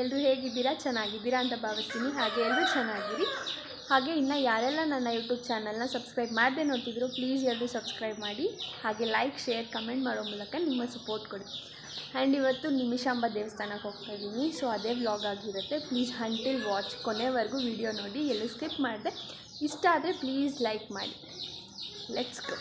ಎಲ್ಲರೂ ಹೇಗಿದ್ದೀರಾ? ಚೆನ್ನಾಗಿದ್ದೀರಾ ಅಂತ ಭಾವಿಸ್ತೀನಿ. ಹಾಗೆ ಎಲ್ಲರೂ ಚೆನ್ನಾಗಿರಿ. ಹಾಗೆ ಇನ್ನು ಯಾರೆಲ್ಲ ನನ್ನ ಯೂಟ್ಯೂಬ್ ಚಾನಲ್ನ ಸಬ್ಸ್ಕ್ರೈಬ್ ಮಾಡದೆ ನೋಡ್ತಿದ್ರು ಪ್ಲೀಸ್ ಎಲ್ಲರೂ ಸಬ್ಸ್ಕ್ರೈಬ್ ಮಾಡಿ. ಹಾಗೆ ಲೈಕ್, ಶೇರ್, ಕಮೆಂಟ್ ಮಾಡೋ ಮೂಲಕ ನಿಮ್ಮ ಸಪೋರ್ಟ್ ಕೊಡಿ. ಆ್ಯಂಡ್ ಇವತ್ತು ನಿಮಿಷಾಂಬ ದೇವಸ್ಥಾನಕ್ಕೆ ಹೋಗ್ತಾ ಇದ್ದೀನಿ. ಸೊ ಅದೇ ವ್ಲಾಗ್ ಆಗಿರುತ್ತೆ. ಪ್ಲೀಸ್ ಅಂಟಿಲ್ ವಾಚ್, ಕೊನೆವರೆಗೂ ವಿಡಿಯೋ ನೋಡಿ, ಎಲ್ಲೂ ಸ್ಕಿಪ್ ಮಾಡಿದೆ. ಇಷ್ಟ ಆದರೆ ಪ್ಲೀಸ್ ಲೈಕ್ ಮಾಡಿ. Let's go.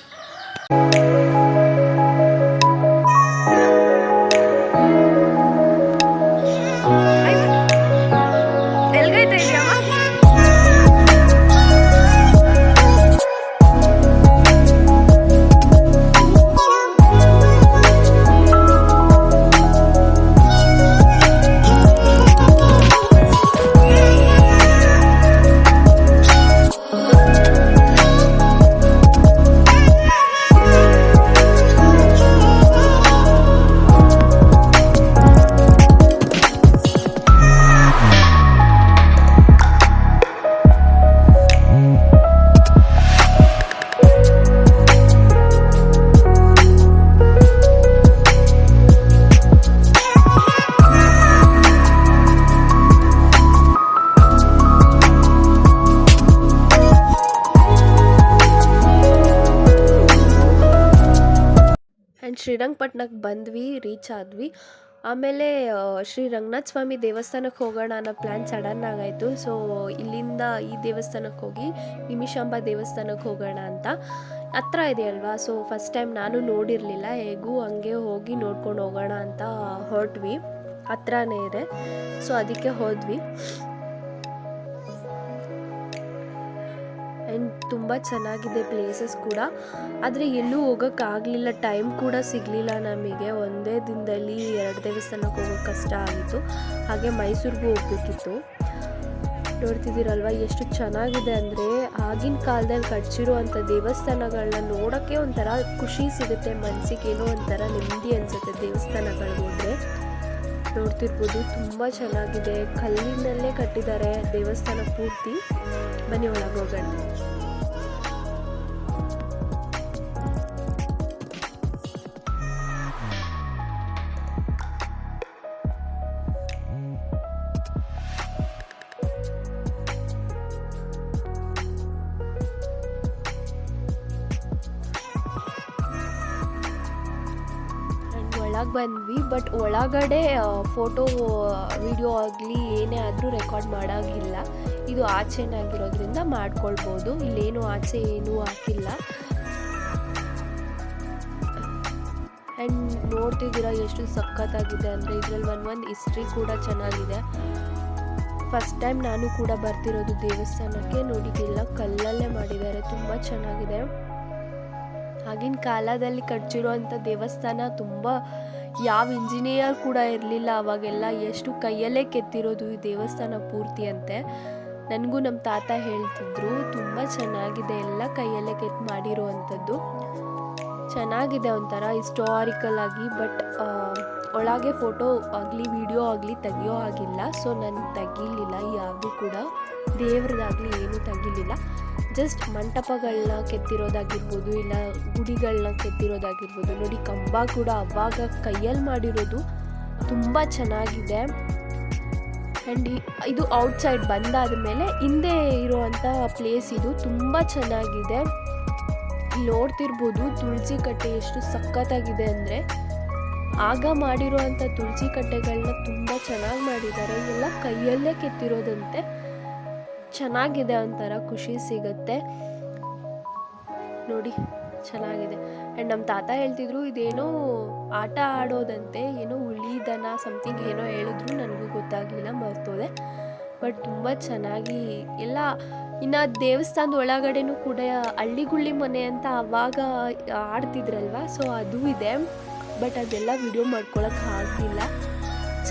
ಶ್ರೀರಂಗಪಟ್ಟಣಕ್ಕೆ ಬಂದ್ವಿ, ರೀಚ್ ಆದ್ವಿ. ಆಮೇಲೆ ಶ್ರೀ ರಂಗನಾಥ ಸ್ವಾಮಿ ದೇವಸ್ಥಾನಕ್ಕೆ ಹೋಗೋಣ ಅನ್ನೋ ಪ್ಲ್ಯಾನ್ ಸಡನ್ ಆಗಾಯಿತು. ಸೊ ಇಲ್ಲಿಂದ ಈ ದೇವಸ್ಥಾನಕ್ಕೆ ಹೋಗಿ ನಿಮಿಷಾಂಬ ದೇವಸ್ಥಾನಕ್ಕೆ ಹೋಗೋಣ ಅಂತ. ಹತ್ರ ಇದೆ ಅಲ್ವಾ, ಸೊ ಫಸ್ಟ್ ಟೈಮ್ ನಾನು ನೋಡಿರಲಿಲ್ಲ. ಹೇಗೂ ಹಂಗೆ ಹೋಗಿ ನೋಡ್ಕೊಂಡು ಹೋಗೋಣ ಅಂತ ಹೊರಟ್ವಿ. ಹತ್ರನೇ ಇದೆ, ಸೊ ಅದಕ್ಕೆ ಹೋದ್ವಿ. ಆ್ಯಂಡ್ ತುಂಬ ಚೆನ್ನಾಗಿದೆ ಪ್ಲೇಸಸ್ ಕೂಡ. ಆದರೆ ಎಲ್ಲೂ ಹೋಗೋಕ್ಕಾಗಲಿಲ್ಲ, ಟೈಮ್ ಕೂಡ ಸಿಗಲಿಲ್ಲ ನಮಗೆ. ಒಂದೇ ದಿನದಲ್ಲಿ 2 ದೇವಸ್ಥಾನಕ್ಕೆ ಹೋಗೋಕ್ಕೆ ಕಷ್ಟ ಆಗಿತ್ತು. ಹಾಗೆ ಮೈಸೂರಿಗೂ ಹೋಗಬೇಕಿತ್ತು. ನೋಡ್ತಿದ್ದೀರಲ್ವ ಎಷ್ಟು ಚೆನ್ನಾಗಿದೆ ಅಂದರೆ, ಆಗಿನ ಕಾಲದಲ್ಲಿ ಕಟ್ಸಿರುವಂಥ ದೇವಸ್ಥಾನಗಳನ್ನ ನೋಡೋಕ್ಕೆ ಒಂಥರ ಖುಷಿ ಸಿಗುತ್ತೆ ಮನಸ್ಸಿಗೆ, ಏನೋ ಒಂಥರ ನೆಮ್ಮದಿ ಅನಿಸುತ್ತೆ ದೇವಸ್ಥಾನಗಳಿಗೆ ಹೋದರೆ. ನೋಡ್ತಿರ್ಬೋದು ತುಂಬ ಚೆನ್ನಾಗಿದೆ, ಕಲ್ಲಿನಲ್ಲೇ ಕಟ್ಟಿದ್ದಾರೆ ದೇವಸ್ಥಾನ ಪೂರ್ತಿ. ಬನ್ನಿ ಒಳಗೆ ಹೋಗೋಣ. ಒಳಗೆ ಬಂದ್ವಿ, ಬಟ್ ಒಳಗಡೆ ಫೋಟೋ ವಿಡಿಯೋ ಆಗಲಿ ಏನೇ ಆದರೂ ರೆಕಾರ್ಡ್ ಮಾಡೋಂಗಿಲ್ಲ. ಇದು ಆಚೆನಾಗಿರೋದ್ರಿಂದ ಮಾಡ್ಕೊಳ್ಬೋದು. ಇಲ್ಲೇನು ಆಚೆ ಏನೂ ಹಾಕಿಲ್ಲ. ಆ್ಯಂಡ್ ನೋಡ್ತಿದ್ದೀರಾ ಎಷ್ಟು ಸಖತ್ತಾಗಿದೆ ಅಂದರೆ, ಇದರಲ್ಲಿ ಒಂದೊಂದು ಹಿಸ್ಟ್ರಿ ಕೂಡ ಚೆನ್ನಾಗಿದೆ. ಫಸ್ಟ್ ಟೈಮ್ ನಾನು ಕೂಡ ಬರ್ತಿರೋದು ದೇವಸ್ಥಾನಕ್ಕೆ. ನೋಡಿದ್ದಿಲ್ಲ, ಕಲ್ಲಲ್ಲೇ ಮಾಡಿದ್ದಾರೆ, ತುಂಬ ಚೆನ್ನಾಗಿದೆ. ಆಗಿನ ಕಾಲದಲ್ಲಿ ಕಟ್ಸಿರುವಂಥ ದೇವಸ್ಥಾನ ತುಂಬ, ಯಾವ ಇಂಜಿನಿಯರ್ ಕೂಡ ಇರಲಿಲ್ಲ ಅವಾಗೆಲ್ಲ. ಎಷ್ಟು ಕೈಯಲ್ಲೇ ಕೆತ್ತಿರೋದು ಈ ದೇವಸ್ಥಾನ ಪೂರ್ತಿ ಅಂತೆ. ನನಗೂ ನಮ್ಮ ತಾತ ಹೇಳ್ತಿದ್ರು, ತುಂಬ ಚೆನ್ನಾಗಿದೆ, ಎಲ್ಲ ಕೈಯಲ್ಲೇ ಕೆತ್ತಿ ಮಾಡಿರುವಂಥದ್ದು. ಚೆನ್ನಾಗಿದೆ ಒಂಥರ ಹಿಸ್ಟಾರಿಕಲ್ ಆಗಿ. ಬಟ್ ಒಳಗೆ ಫೋಟೋ ಆಗಲಿ ವಿಡಿಯೋ ಆಗಲಿ ತೆಗಿಯೋ ಆಗಿಲ್ಲ. ಸೊ ನಾನು ತೆಗಿಲಿಲ್ಲ ಯಾವುದೂ ಕೂಡ, ದೇವ್ರದ್ದಾಗಲಿ ಏನೂ ತೆಗಿಲಿಲ್ಲ. ಜಸ್ಟ್ ಮಂಟಪಗಳನ್ನ ಕೆತ್ತಿರೋದಾಗಿರ್ಬೋದು, ಇಲ್ಲ ಗುಡಿಗಳನ್ನ ಕೆತ್ತಿರೋದಾಗಿರ್ಬೋದು. ನೋಡಿ, ಕಂಬ ಕೂಡ ಅವಾಗ ಕೈಯಲ್ಲಿ ಮಾಡಿರೋದು, ತುಂಬ ಚೆನ್ನಾಗಿದೆ. ಆ್ಯಂಡ್ ಇದು ಔಟ್ಸೈಡ್ ಬಂದಾದ ಮೇಲೆ ಹಿಂದೆ ಇರುವಂಥ ಪ್ಲೇಸ್ ಇದು, ತುಂಬ ಚೆನ್ನಾಗಿದೆ. ಇಲ್ಲಿ ನೋಡ್ತಿರ್ಬೋದು ತುಳಸಿ ಕಟ್ಟೆ ಎಷ್ಟು ಸಖತ್ತಾಗಿದೆ ಅಂದರೆ, ಆಗ ಮಾಡಿರುವಂಥ ತುಳಸಿ ಕಟ್ಟೆಗಳನ್ನ ತುಂಬ ಚೆನ್ನಾಗಿ ಮಾಡಿದ್ದಾರೆ. ಎಲ್ಲ ಕೈಯಲ್ಲೇ ಕೆತ್ತಿರೋದಂತೆ. ಚೆನ್ನಾಗಿದೆ, ಒಂಥರ ಖುಷಿ ಸಿಗುತ್ತೆ. ನೋಡಿ ಚೆನ್ನಾಗಿದೆ. ಆ್ಯಂಡ್ ನಮ್ಮ ತಾತ ಹೇಳ್ತಿದ್ರು, ಇದೇನೋ ಆಟ ಆಡೋದಂತೆ, ಏನೋ ಹುಲಿದನ ಸಮಥಿಂಗ್ ಏನೋ ಹೇಳಿದ್ರು, ನನಗೂ ಗೊತ್ತಾಗಲಿಲ್ಲ, ಮರ್ತೋದೆ. ಬಟ್ ತುಂಬ ಚೆನ್ನಾಗಿ ಎಲ್ಲ. ಇನ್ನು ದೇವಸ್ಥಾನದ ಒಳಗಡೆನೂ ಕೂಡ ಹಳ್ಳಿಗುಳ್ಳಿ ಮನೆ ಅಂತ ಆವಾಗ ಆಡ್ತಿದ್ರಲ್ವ, ಸೊ ಅದು ಇದೆ. ಬಟ್ ಅದೆಲ್ಲ ವಿಡಿಯೋ ಮಾಡ್ಕೊಳಕ್ಕೆ ಆಗಲಿಲ್ಲ.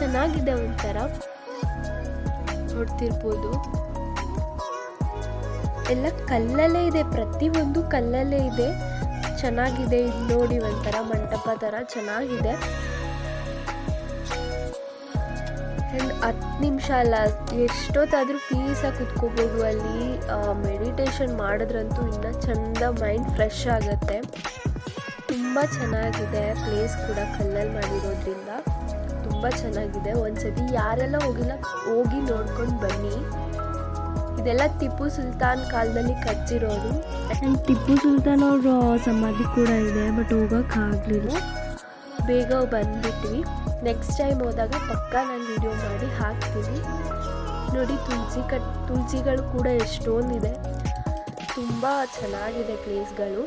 ಚೆನ್ನಾಗಿದೆ ಒಂಥರ, ನೋಡ್ತಿರ್ಬೋದು. ಎಲ್ಲ ಕಲ್ಲಲ್ಲೇ ಇದೆ, ಪ್ರತಿಯೊಂದು ಕಲ್ಲಲ್ಲೇ ಇದೆ. ಚೆನ್ನಾಗಿದೆ. ಇದು ನೋಡಿ, ಒಂಥರ ಮಂಟಪ ಥರ ಚೆನ್ನಾಗಿದೆ. ಆ್ಯಂಡ್ 10 ನಿಮಿಷ ಅಲ್ಲ, ಎಷ್ಟೊತ್ತಾದರೂ ಪೀಸಾಗಿ ಕುತ್ಕೋಬೋದು ಅಲ್ಲಿ. ಮೆಡಿಟೇಷನ್ ಮಾಡಿದ್ರಂತೂ ಇನ್ನೂ ಚೆಂದ, ಮೈಂಡ್ ಫ್ರೆಶ್ ಆಗುತ್ತೆ. ತುಂಬ ಚೆನ್ನಾಗಿದೆ ಪ್ಲೇಸ್ ಕೂಡ, ಕಲ್ಲಲ್ಲಿ ಮಾಡಿರೋದ್ರಿಂದ ತುಂಬ ತುಂಬ ಚೆನ್ನಾಗಿದೆ. ಒಂದ್ಸತಿ ಯಾರೆಲ್ಲ ಹೋಗಿಲ್ಲ ಹೋಗಿ ನೋಡ್ಕೊಂಡು ಬನ್ನಿ. ಇದೆಲ್ಲ ಟಿಪ್ಪು ಸುಲ್ತಾನ್ ಕಾಲದಲ್ಲಿ ಕಟ್ಟಿರೋದು. ಆ್ಯಂಡ್ ಟಿಪ್ಪು ಸುಲ್ತಾನ್ ಅವ್ರ ಸಮಾಧಿ ಕೂಡ ಇದೆ, ಬಟ್ ಹೋಗೋಕ್ಕಾಗಲಿಲ್ಲ. ಬೇಗ ಬಂದುಬಿಟ್ವಿ. ನೆಕ್ಸ್ಟ್ ಟೈಮ್ ಹೋದಾಗ ಪಕ್ಕ ನಾನು ವಿಡಿಯೋ ಮಾಡಿ ಹಾಕ್ತೀನಿ. ನೋಡಿ ತುಳಸಿಗಳು ಕೂಡ ಎಷ್ಟೊಂದಿದೆ. ತುಂಬ ಚೆನ್ನಾಗಿದೆ ಪ್ಲೇಸ್ಗಳು.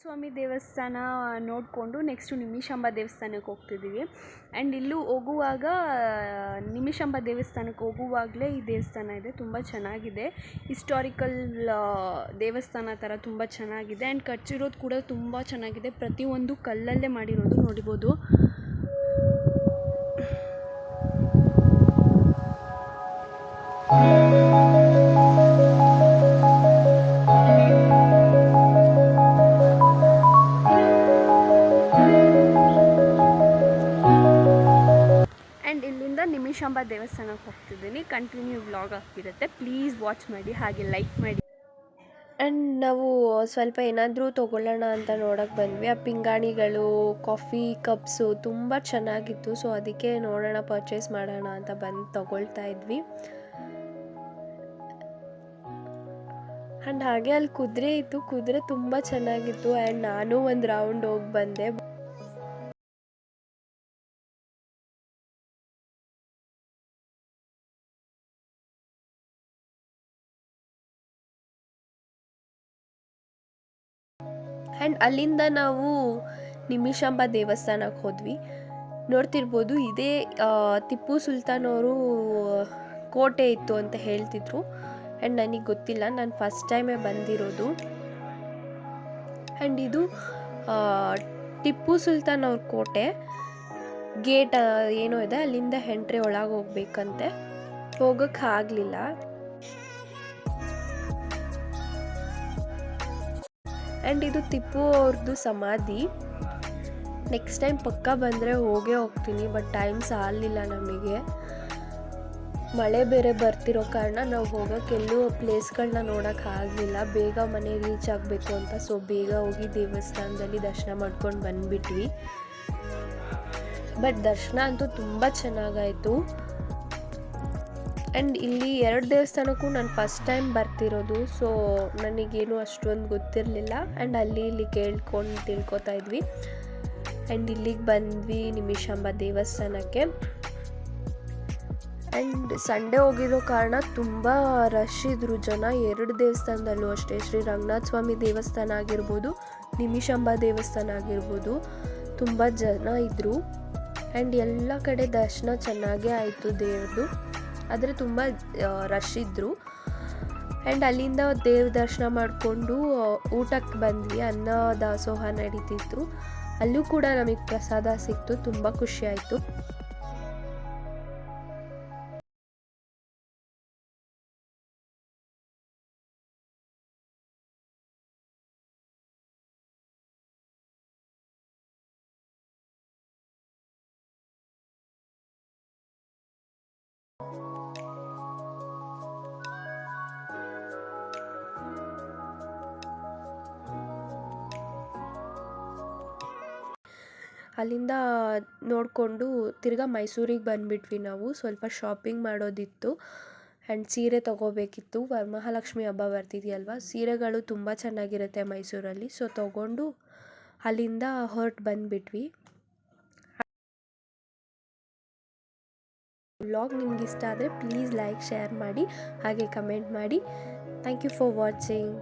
ಸ್ವಾಮಿ ದೇವಸ್ಥಾನ ನೋಡಿಕೊಂಡು ನೆಕ್ಸ್ಟು ನಿಮಿಷಾಂಬ ದೇವಸ್ಥಾನಕ್ಕೆ ಹೋಗ್ತಿದ್ದೀವಿ. ಆ್ಯಂಡ್ ಇಲ್ಲೂ ಹೋಗುವಾಗ ನಿಮಿಷಾಂಬ ದೇವಸ್ಥಾನಕ್ಕೆ ಹೋಗುವಾಗಲೇ ಈ ದೇವಸ್ಥಾನ ಇದೆ. ತುಂಬ ಚೆನ್ನಾಗಿದೆ, ಹಿಸ್ಟಾರಿಕಲ್ ದೇವಸ್ಥಾನ ಥರ ತುಂಬ ಚೆನ್ನಾಗಿದೆ. ಆ್ಯಂಡ್ ಕಟ್ಟಿರೋದು ಕೂಡ ತುಂಬ ಚೆನ್ನಾಗಿದೆ. ಪ್ರತಿಯೊಂದು ಕಲ್ಲಲ್ಲೇ ಮಾಡಿರೋದು ನೋಡ್ಬೋದು. ನಿಮಿಷಾಂಬ ದೇವಸ್ಥಾನಕ್ಕೆ ಹೋಗ್ತಿದ್ದೀನಿ. ಕಂಟಿನ್ಯೂ ವ್ಲಾಗ್ ಆಗ್ತಿರುತ್ತೆ. ಪ್ಲೀಸ್ ವಾಚ್ ಮಾಡಿ, ಹಾಗೆ ಲೈಕ್ ಮಾಡಿ. ಆ್ಯಂಡ್ ನಾವು ಸ್ವಲ್ಪ ಏನಾದರೂ ತೊಗೊಳ್ಳೋಣ ಅಂತ ನೋಡೋಕ್ಕೆ ಬಂದ್ವಿ. ಆ ಪಿಂಗಾಣಿಗಳು, ಕಾಫಿ ಕಪ್ಸು ತುಂಬ ಚೆನ್ನಾಗಿತ್ತು. ಸೊ ಅದಕ್ಕೆ ನೋಡೋಣ, ಪರ್ಚೇಸ್ ಮಾಡೋಣ ಅಂತ ಬಂದು ತೊಗೊಳ್ತಾ ಇದ್ವಿ. ಆ್ಯಂಡ್ ಹಾಗೆ ಅಲ್ಲಿ ಕುದುರೆ ಇತ್ತು. ಕುದುರೆ ತುಂಬ ಚೆನ್ನಾಗಿತ್ತು. ಆ್ಯಂಡ್ ನಾನು ಒಂದು ರೌಂಡ್ ಹೋಗಿ ಬಂದೆ. ಆ್ಯಂಡ್ ಅಲ್ಲಿಂದ ನಾವು ನಿಮಿಷಾಂಬ ದೇವಸ್ಥಾನಕ್ಕೆ ಹೋದ್ವಿ. ನೋಡ್ತಿರ್ಬೋದು, ಇದೇ ಟಿಪ್ಪು ಸುಲ್ತಾನ್ ಅವರು ಕೋಟೆ ಇತ್ತು ಅಂತ ಹೇಳ್ತಿದ್ರು. ಆ್ಯಂಡ್ ನನಗೆ ಗೊತ್ತಿಲ್ಲ, ನಾನು ಫಸ್ಟ್ ಟೈಮೇ ಬಂದಿರೋದು. ಆ್ಯಂಡ್ ಇದು ಟಿಪ್ಪು ಸುಲ್ತಾನ್ ಅವ್ರ ಕೋಟೆ. ಗೇಟ್ ಏನೋ ಇದೆ, ಅಲ್ಲಿಂದ ಎಂಟ್ರಿ ಒಳಗೆ ಹೋಗ್ಬೇಕಂತೆ. ಹೋಗೋಕ್ಕೆ ಆಗಲಿಲ್ಲ. ಆ್ಯಂಡ್ ಇದು ಟಿಪ್ಪು ಅವ್ರದ್ದು ಸಮಾಧಿ. ನೆಕ್ಸ್ಟ್ ಟೈಮ್ ಪಕ್ಕ ಬಂದರೆ ಹೋಗ್ತೀನಿ, ಬಟ್ ಟೈಮ್ ಸಾಲಿಲ್ಲ ನಮಗೆ. ಮಳೆ ಬೇರೆ ಬರ್ತಿರೋ ಕಾರಣ ನಾವು ಹೋಗೋಕ್ಕೆಲ್ಲೂ ಪ್ಲೇಸ್ಗಳನ್ನ ನೋಡೋಕ್ಕಾಗಲಿಲ್ಲ. ಬೇಗ ಮನೆ ರೀಚ್ ಆಗಬೇಕು ಅಂತ. ಸೊ ಬೇಗ ಹೋಗಿ ದೇವಸ್ಥಾನದಲ್ಲಿ ದರ್ಶನ ಮಾಡ್ಕೊಂಡು ಬಂದುಬಿಟ್ವಿ. ಬಟ್ ದರ್ಶನ ಅಂತೂ ತುಂಬ ಚೆನ್ನಾಗಾಯಿತು. ಆ್ಯಂಡ್ ಇಲ್ಲಿ 2 ದೇವಸ್ಥಾನಕ್ಕೂ ನಾನು ಫಸ್ಟ್ ಟೈಮ್ ಬರ್ತಿರೋದು. ಸೊ ನನಗೇನು ಅಷ್ಟೊಂದು ಗೊತ್ತಿರಲಿಲ್ಲ. ಆ್ಯಂಡ್ ಅಲ್ಲಿ ಇಲ್ಲಿ ಕೇಳ್ಕೊಂಡು ತಿಳ್ಕೊತಾ ಇದ್ವಿ. ಆ್ಯಂಡ್ ಇಲ್ಲಿಗೆ ಬಂದ್ವಿ ನಿಮಿಷಾಂಬ ದೇವಸ್ಥಾನಕ್ಕೆ. ಆ್ಯಂಡ್ ಸಂಡೇ ಹೋಗಿರೋ ಕಾರಣ ತುಂಬ ರಶ್ ಇದ್ದರು ಜನ. 2 ದೇವಸ್ಥಾನದಲ್ಲೂ ಅಷ್ಟೇ, ಶ್ರೀ ರಂಗನಾಥ ಸ್ವಾಮಿ ದೇವಸ್ಥಾನ ಆಗಿರ್ಬೋದು, ನಿಮಿಷಾಂಬ ದೇವಸ್ಥಾನ ಆಗಿರ್ಬೋದು, ತುಂಬ ಜನ ಇದ್ದರು. ಆ್ಯಂಡ್ ಎಲ್ಲ ಕಡೆ ದರ್ಶನ ಚೆನ್ನಾಗೇ ಆಯಿತು ದೇವ್ರದ್ದು, ಆದರೆ ತುಂಬ ರಶ್ ಇದ್ದರು. ಆ್ಯಂಡ್ ಅಲ್ಲಿಂದ ದೇವ್ರ ದರ್ಶನ ಮಾಡಿಕೊಂಡು ಊಟಕ್ಕೆ ಬಂದ್ವಿ. ಅನ್ನ ದಾಸೋಹ ನಡೀತಿತ್ತು. ಅಲ್ಲೂ ಕೂಡ ನಮಗೆ ಪ್ರಸಾದ ಸಿಕ್ತು. ತುಂಬ ಖುಷಿಯಾಯಿತು. ಅಲ್ಲಿಂದ ನೋಡಿಕೊಂಡು ತಿರ್ಗಾ ಮೈಸೂರಿಗೆ ಬಂದುಬಿಟ್ವಿ ನಾವು. ಸ್ವಲ್ಪ ಶಾಪಿಂಗ್ ಮಾಡೋದಿತ್ತು. ಆ್ಯಂಡ್ ಸೀರೆ ತೊಗೋಬೇಕಿತ್ತು. ವರಮಹಾಲಕ್ಷ್ಮಿ ಹಬ್ಬ ಬರ್ತಿದೆಯಲ್ವ, ಸೀರೆಗಳು ತುಂಬ ಚೆನ್ನಾಗಿರುತ್ತೆ ಮೈಸೂರಲ್ಲಿ. ಸೊ ತೊಗೊಂಡು ಅಲ್ಲಿಂದ ಹೊರಟು ಬಂದುಬಿಟ್ವಿ. ವ್ಲಾಗ್ ನಿಮ್ಗೆ ಇಷ್ಟ ಆದರೆ ಪ್ಲೀಸ್ ಲೈಕ್, ಶೇರ್ ಮಾಡಿ, ಹಾಗೆ ಕಮೆಂಟ್ ಮಾಡಿ. Thank you for watching.